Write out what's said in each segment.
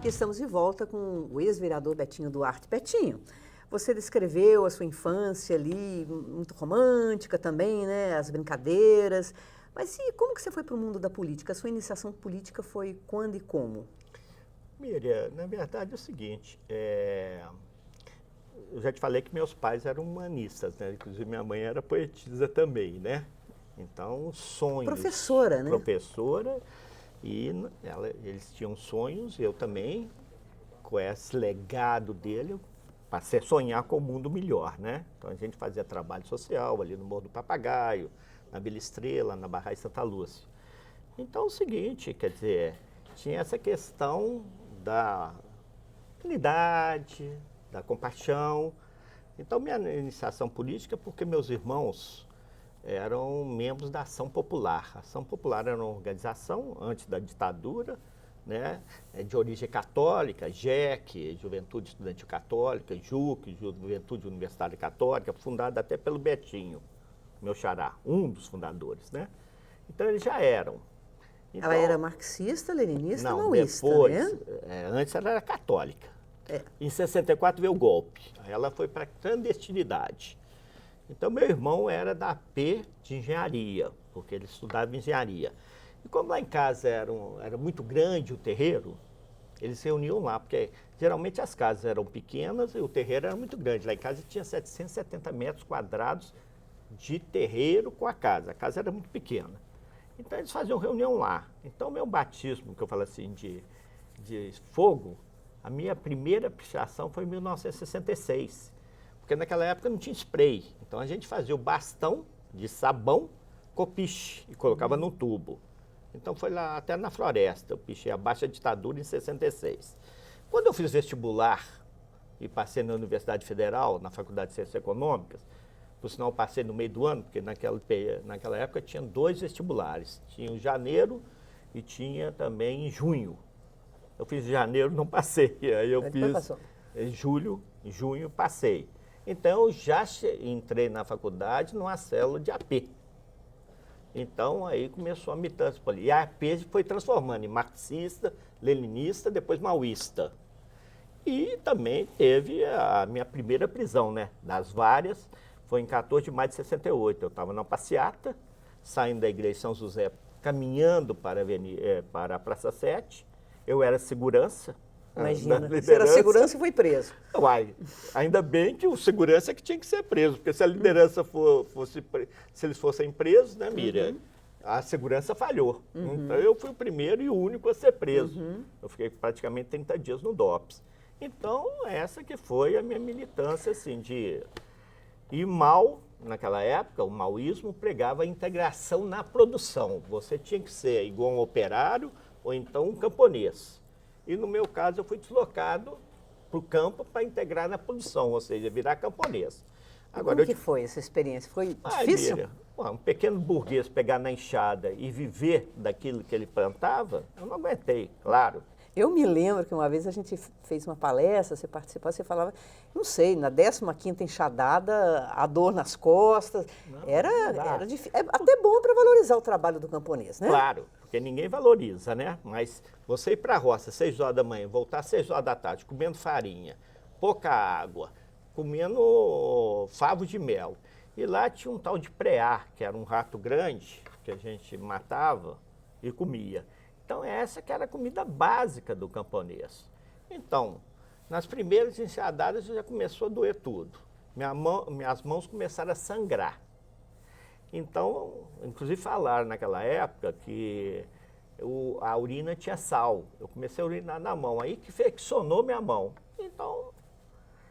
E estamos de volta com o ex-vereador Betinho Duarte. Betinho, você descreveu a sua infância ali, muito romântica também, né? As brincadeiras. Mas e como que você foi para o mundo da política? A sua iniciação política foi quando e como? Miriam, na verdade é o seguinte, eu já te falei que meus pais eram humanistas, né? Inclusive minha mãe era poetisa também, né? Então, sonhos. Professora, né? Professora, e eles tinham sonhos, eu também, com esse legado dele, eu passei a sonhar com o mundo melhor, né? Então a gente fazia trabalho social ali no Morro do Papagaio, na Vila Estrela, na Barra de Santa Lúcia. Então é o seguinte, quer dizer, tinha essa questão da unidade, da compaixão. Então minha iniciação política, porque meus irmãos eram membros da Ação Popular. A Ação Popular era uma organização, antes da ditadura, né, de origem católica, JEC, Juventude Estudantil Católica, JUC, Juventude Universitária Católica, fundada até pelo Betinho, meu xará, um dos fundadores, né? Então eles já eram. Então, ela era marxista, leninista, não, maoísta, depois, né? Antes ela era católica. É. Em 64 veio o golpe, aí ela foi para a clandestinidade. Então, meu irmão era da AP de engenharia, porque ele estudava engenharia. E como lá em casa era muito grande o terreiro, eles se reuniam lá, porque geralmente as casas eram pequenas e o terreiro era muito grande. Lá em casa tinha 770 metros quadrados de terreiro com a casa era muito pequena. Então, eles faziam reunião lá. Então, meu batismo, que eu falo assim, de fogo, a minha primeira pichação foi em 1966. Porque naquela época não tinha spray. Então a gente fazia o bastão de sabão com piche e colocava num tubo. Então foi lá até na floresta. Eu pichei a baixa ditadura em 66. Quando eu fiz vestibular e passei na Universidade Federal, na Faculdade de Ciências Econômicas, por sinal eu passei no meio do ano, porque naquela época tinha 2 vestibulares. Tinha em janeiro e tinha também em junho. Eu fiz em janeiro, não passei. Aí eu fiz em julho, em junho, passei. Então, eu já entrei na faculdade numa célula de AP. Então, aí começou a militância política. E a AP foi transformando em marxista, leninista, depois maoísta. E também teve a minha primeira prisão, né? Das várias, foi em 14 de maio de 68. Eu estava na passeata, saindo da igreja de São José, caminhando para a Praça 7. Eu era segurança. Imagina, você era segurança e foi preso. Uai, ainda bem que o segurança é que tinha que ser preso, porque se a liderança se eles fossem presos, né, Miriam, a segurança falhou. Então eu fui o primeiro e o único a ser preso. Eu fiquei praticamente 30 dias no DOPS. Então, essa que foi a minha militância, assim, de... E mal, naquela época, o maoísmo pregava a integração na produção. Você tinha que ser igual um operário ou então um camponês. E no meu caso, eu fui deslocado para o campo para integrar na produção, ou seja, virar camponês. Agora, como que foi essa experiência? Foi difícil? Miriam, um pequeno burguês pegar na enxada e viver daquilo que ele plantava, eu não aguentei, claro. Eu me lembro que uma vez a gente fez uma palestra, você participou, você falava, não sei, na 15ª enxadada, a dor nas costas, era difícil. É até bom para valorizar o trabalho do camponês, né? Claro, porque ninguém valoriza, né? Mas você ir para a roça às 6 horas da manhã, voltar às 6 horas da tarde, comendo farinha, pouca água, comendo favo de mel. E lá tinha um tal de preá, que era um rato grande, que a gente matava e comia. Então, essa que era a comida básica do camponês. Então, nas primeiras enxadadas já começou a doer tudo. Minhas mãos começaram a sangrar. Então, inclusive falaram naquela época que a urina tinha sal. Eu comecei a urinar na mão, aí que infeccionou minha mão. Então,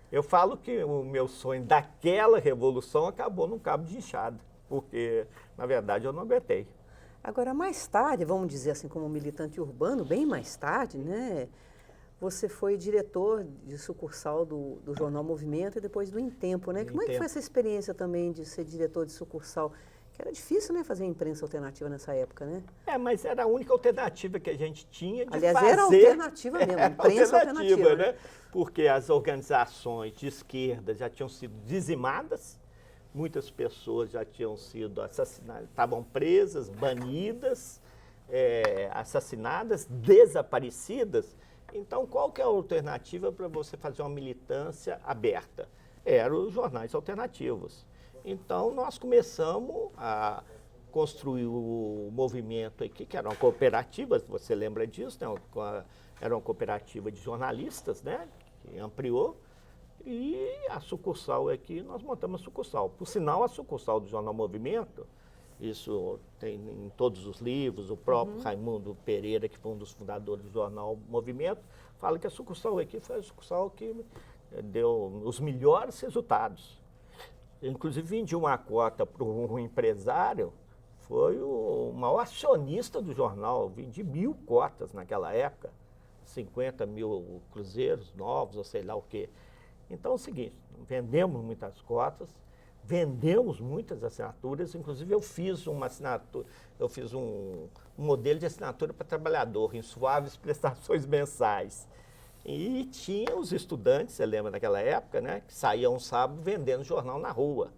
eu falo que o meu sonho daquela revolução acabou num cabo de enxada, porque, na verdade, eu não aguentei. Agora, mais tarde, vamos dizer assim, como militante urbano, bem mais tarde, né? Você foi diretor de sucursal do jornal Movimento e depois do Em Tempo, né? Como é que foi essa experiência também de ser diretor de sucursal? Que era difícil, né, fazer imprensa alternativa nessa época, né? Mas era a única alternativa que a gente tinha de fazer. Aliás, era alternativa mesmo, imprensa alternativa, né? Porque as organizações de esquerda já tinham sido dizimadas, muitas pessoas já tinham sido assassinadas, estavam presas, banidas, assassinadas, desaparecidas. Então, qual que é a alternativa para você fazer uma militância aberta? Eram os jornais alternativos. Então, nós começamos a construir o movimento aqui, que eram cooperativas, você lembra disso, né? Era uma cooperativa de jornalistas, né? Que ampliou. E a sucursal aqui, nós montamos a sucursal. Por sinal, a sucursal do Jornal Movimento, isso tem em todos os livros, o próprio Raimundo Pereira, que foi um dos fundadores do Jornal Movimento, fala que a sucursal aqui foi a sucursal que deu os melhores resultados. Eu, inclusive, vendi uma cota para um empresário, foi o maior acionista do jornal, vendi 1.000 cotas naquela época, 50 mil cruzeiros novos, ou sei lá o quê. Então é o seguinte, vendemos muitas cotas, vendemos muitas assinaturas, inclusive eu fiz uma assinatura, eu fiz um modelo de assinatura para trabalhador, em suaves prestações mensais. E tinha os estudantes, você lembra daquela época, né, que saíam um sábado vendendo jornal na rua.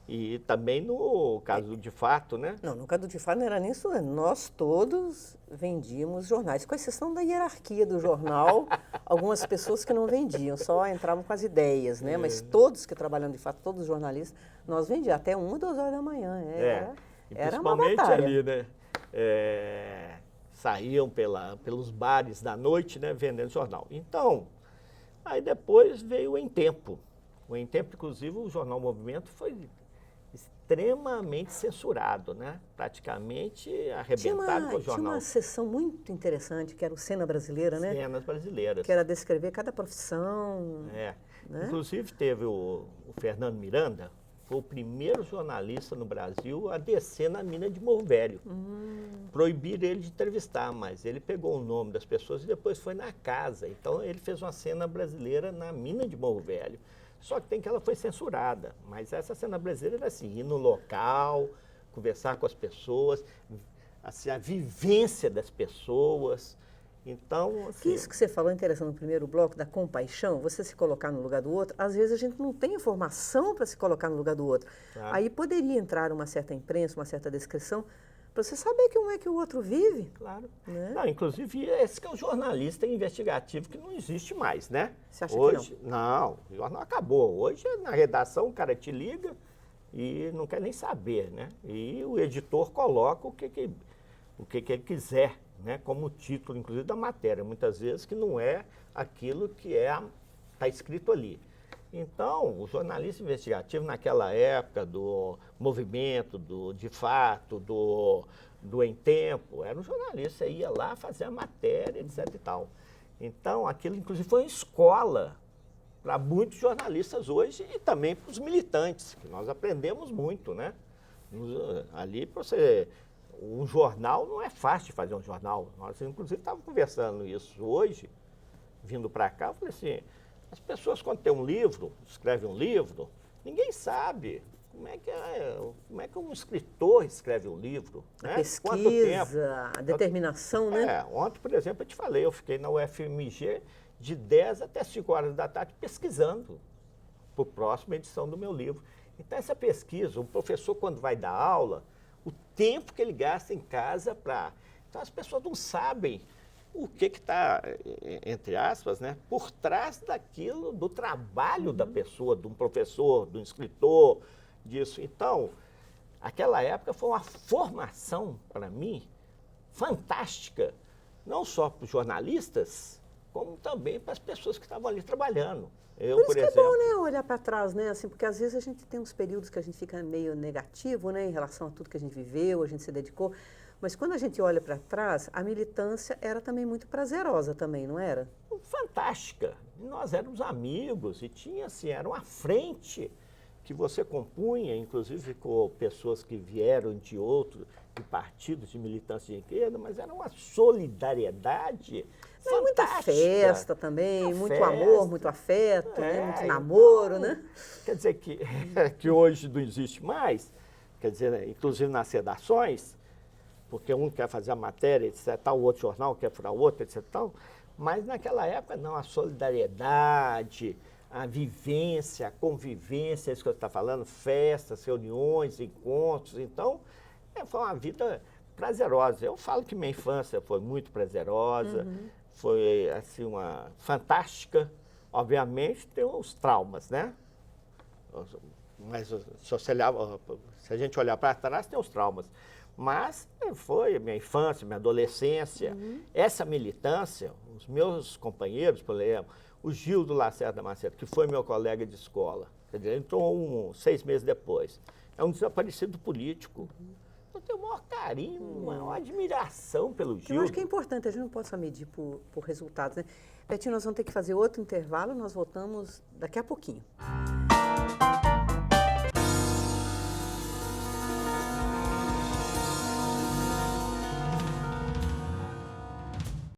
E também no caso do De Fato, né? Não, no caso do De Fato não era nem isso, nós todos vendíamos jornais, com exceção da hierarquia do jornal, algumas pessoas que não vendiam, só entravam com as ideias, né? Mas todos que trabalham de fato, todos os jornalistas, nós vendíamos até 1, 2 horas da manhã. Era uma principalmente batalha. ali, né? Saíam pelos bares da noite, né? Vendendo jornal. Então, aí depois veio o Em Tempo. O Em Tempo, inclusive, o Jornal Movimento foi extremamente censurado, né? Praticamente arrebentado com o jornal. Tinha uma sessão muito interessante, que era o Cena Brasileira, né? Cenas brasileiras. Que era descrever cada profissão. Né? Inclusive teve o Fernando Miranda, foi o primeiro jornalista no Brasil a descer na mina de Morro Velho. Proibiram ele de entrevistar, mas ele pegou o nome das pessoas e depois foi na casa. Então ele fez uma cena brasileira na mina de Morro Velho. Só que tem que ela foi censurada, mas essa cena brasileira era assim, ir no local, conversar com as pessoas, assim, a vivência das pessoas. Então, assim, isso que você falou interessante no primeiro bloco, da compaixão, você se colocar no lugar do outro, às vezes a gente não tem informação para se colocar no lugar do outro. Claro. Aí poderia entrar uma certa imprensa, uma certa descrição, para você saber como é que o outro vive. Claro. Né? Não, inclusive, esse que é o jornalista investigativo que não existe mais, né? Você acha hoje, que não? Não, o jornal acabou. Hoje, na redação, o cara te liga e não quer nem saber, né? E o editor coloca o que ele quiser, né? Como título, inclusive, da matéria. Muitas vezes que não é aquilo que está escrito ali. Então, o jornalista investigativo, naquela época do movimento, do De Fato, do Em Tempo, era um jornalista, ia lá fazer a matéria, etc. e tal. Então, aquilo, inclusive, foi uma escola para muitos jornalistas hoje e também para os militantes, que nós aprendemos muito, né? Ali, para você... Um jornal não é fácil de fazer um jornal. Nós, inclusive, estávamos conversando isso hoje, vindo para cá, eu falei assim... As pessoas, quando tem um livro, escrevem um livro, ninguém sabe como é que um escritor escreve um livro. A pesquisa, a determinação, né? Ontem, por exemplo, eu te falei, eu fiquei na UFMG de 10 até 5 horas da tarde pesquisando para a próxima edição do meu livro. Então, essa pesquisa, o professor, quando vai dar aula, o tempo que ele gasta em casa para... Então, as pessoas não sabem o que está, entre aspas, né, por trás daquilo, do trabalho da pessoa, de um professor, de um escritor, disso. Então, aquela época foi uma formação, para mim, fantástica, não só para os jornalistas, como também para as pessoas que estavam ali trabalhando. Por isso que é bom, né, olhar para trás, né, assim, porque às vezes a gente tem uns períodos que a gente fica meio negativo, né, em relação a tudo que a gente viveu, a gente se dedicou. Mas quando a gente olha para trás, a militância era também muito prazerosa também, não era? Fantástica. Nós éramos amigos e tinha, assim, era uma frente que você compunha, inclusive com pessoas que vieram de partidos de militância de esquerda, mas era uma solidariedade fantástica. Muita festa também, muito festa. Amor, muito afeto, né? Muito namoro, então, né? Quer dizer que hoje não existe mais, quer dizer, inclusive nas redações, porque um quer fazer a matéria, etc., tal, o outro jornal quer furar o outro, etc., tal. Mas naquela época, não, a solidariedade, a vivência, a convivência, isso que você está falando, festas, reuniões, encontros. Então, foi uma vida prazerosa. Eu falo que minha infância foi muito prazerosa, foi assim, uma fantástica. Obviamente tem os traumas, né? Mas se a gente olhar para trás, tem os traumas. Mas foi a minha infância, minha adolescência. Essa militância, os meus companheiros, por exemplo, o Gildo Lacerda Macedo, que foi meu colega de escola, quer dizer, ele entrou 6 meses depois. É um desaparecido político. Eu tenho o maior carinho, uma maior admiração pelo Gildo. Eu acho que é importante, a gente não pode só medir por resultados, né? Betinho, nós vamos ter que fazer outro intervalo, nós voltamos daqui a pouquinho.